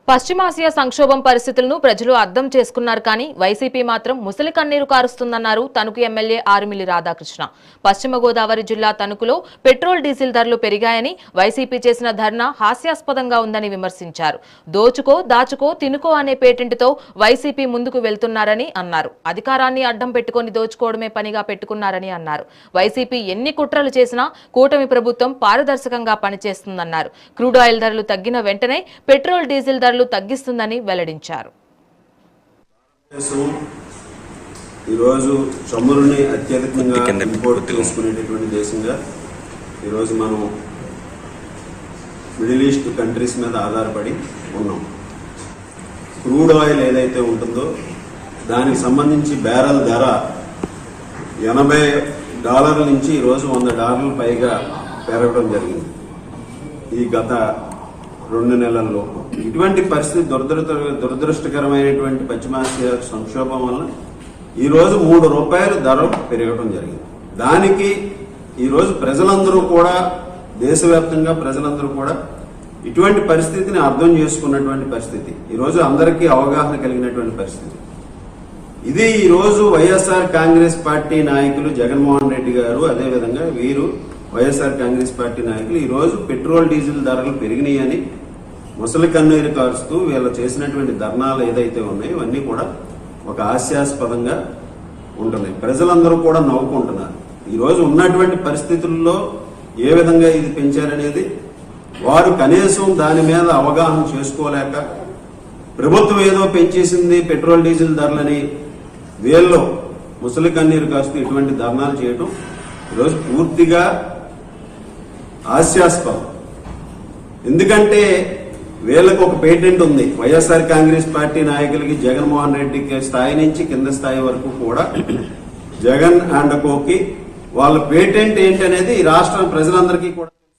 పశ్చిమాసియా సంక్షోభం పరిస్థితులను ప్రజలు అర్థం చేసుకున్నారు కానీ వైసీపీ మాత్రం ముసలి కన్నీరు కారుస్తుందన్నారు తణుకు ఎమ్మెల్యే ఆరుమిల్లి రాధాకృష్ణ. పశ్చిమ గోదావరి జిల్లా తణుకులో పెట్రోల్ డీజిల్ ధరలు పెరిగాయని వైసీపీ చేసిన ధర్నా హాస్యాస్పదంగా ఉందని విమర్శించారు. దోచుకో దాచుకో తినుకో అనే పేటెంట్తో వైసీపీ ముందుకు వెళ్తున్నారని అన్నారు. అధికారాన్ని అడ్డం పెట్టుకుని దోచుకోవడమే పనిగా పెట్టుకున్నారని అన్నారు. వైసీపీ ఎన్ని కుట్రలు చేసినా కూటమి ప్రభుత్వం పారదర్శకంగా పనిచేస్తుందన్నారు. క్రూడ్ ఆయిల్ ధరలు తగ్గిన వెంటనే పెట్రోల్ డీజిల్ ధరలు తగ్గిస్తుందని వెల్లడించారు. ఈరోజు చమురుని అత్యధికంగా ఇంపోర్ట్ చేసుకునేటటువంటి దేశంగా ఈరోజు మనం మిడిల్ ఈస్ట్ కంట్రీస్ మీద ఆధారపడి ఉన్నాం. క్రూడ్ ఆయిల్ ఏదైతే ఉంటుందో దానికి సంబంధించి బ్యారెల్ ధర $80 నుంచి ఈరోజు $100 పైగా పెరగడం జరిగింది ఈ గత 2 నెలల్లో. ఇటువంటి పరిస్థితి దురదృష్టకరమైనటువంటి పశ్చిమాసియా సంక్షోభం వలన ఈరోజు ₹3 ధర పెరగడం జరిగింది. దానికి ఈరోజు ప్రజలందరూ కూడా దేశవ్యాప్తంగా ప్రజలందరూ కూడా ఇటువంటి పరిస్థితిని అర్థం చేసుకున్నటువంటి పరిస్థితి, ఈరోజు అందరికీ అవగాహన కలిగినటువంటి పరిస్థితి. ఇది ఈరోజు వైఎస్ఆర్ కాంగ్రెస్ పార్టీ నాయకులు జగన్మోహన్ రెడ్డి గారు, అదేవిధంగా వీరు వైఎస్ఆర్ కాంగ్రెస్ పార్టీ నాయకులు ఈరోజు పెట్రోల్ డీజిల్ ధరలు పెరిగినాయని ముసలి కన్నీరు కారుస్తూ వీళ్ళు చేసినటువంటి ధర్నాలు ఏదైతే ఉన్నాయో ఇవన్నీ కూడా ఒక హాస్యాస్పదంగా ఉంటున్నాయి. ప్రజలందరూ కూడా నవ్వుకుంటున్నారు. ఈరోజు ఉన్నటువంటి పరిస్థితుల్లో ఏ విధంగా ఇది పెంచారనేది వారు కనీసం దాని మీద అవగాహన చేసుకోలేక ప్రభుత్వం ఏదో పెంచేసింది పెట్రోల్ డీజిల్ ధరలని వీళ్ళు ముసలి కన్నీరు కాస్తూ ఇటువంటి ధర్నాలు చేయడం ఈరోజు పూర్తిగా హాస్యాస్పదం. ఎందుకంటే వీళ్ళకు ఒక పేటెంట్ ఉంది. వైఎస్ఆర్ కాంగ్రెస్ పార్టీ నాయకులకి జగన్మోహన్ రెడ్డికి స్థాయి నుంచి కింద స్థాయి వరకు కూడా జగన్ అండ్ కోకి వాళ్ళ పేటెంట్ ఏంటనేది ఈ రాష్ట్ర ప్రజలందరికీ కూడా